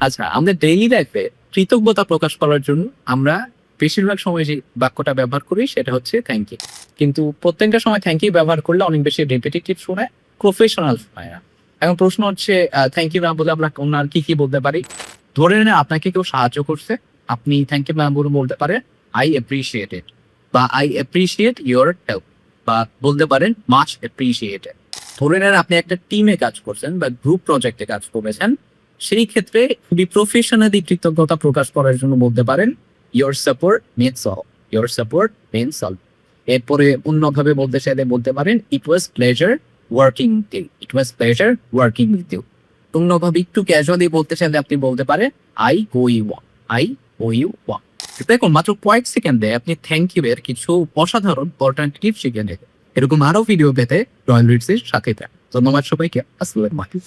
আচ্ছা, আমাদের ডেইলি লাইফে কৃতজ্ঞতা প্রকাশ করার জন্য আমরা বেশিরভাগ সময় যে বাক্যটা ব্যবহার করি সেটা হচ্ছে থ্যাংক ইউ। কিন্তু প্রত্যেকটা সময় থ্যাংক ইউ ব্যবহার করলে অনেক বেশি রিপিটেটিভ শোনায়, প্রফেশনাল শোনায় না। এখন প্রশ্ন হচ্ছে থ্যাংক ইউ না বলে আমরা ওনার কি বলতে পারি? ধরে নেন আপনাকে কেউ সাহায্য করছে, আপনি থ্যাংক ইউ না বলে বলতে পারেন আই অ্যাপ্রিশিয়েট ইট বা আই অ্যাপ্রিশিয়েট ইওর হেল্প বা বলতে পারেন মাচ অ্যাপ্রিশিয়েটেড। ধরে নেন আপনি একটা টিমে কাজ করছেন বা গ্রুপ প্রজেক্টে কাজ করেছেন, সেই ক্ষেত্রে খুবই প্রফেশনালি কৃতজ্ঞতা প্রকাশ করার জন্য বলতে পারেন your support means all, your support means all. এরপরে অন্যভাবে বলতে চাইলে বলতে পারেন it was pleasure working with you, it was pleasure working with you. অন্যভাবে একটু ক্যাজুয়ালি বলতে চাইলে আপনি বলতে পারেন I owe you one, I owe you one. দেখুন মাত্র কয়েক সেকেন্ডে আপনি থ্যাংক ইউ এর কিছু অসাধারণ অল্টারনেটিভ শিখে নেবেন। এরকম আরো ভিডিও পেতে রয়্যাল রিডস এর সাথে থাকুন। ধন্যবাদ সবাইকে। আসসালামু আলাইকুম।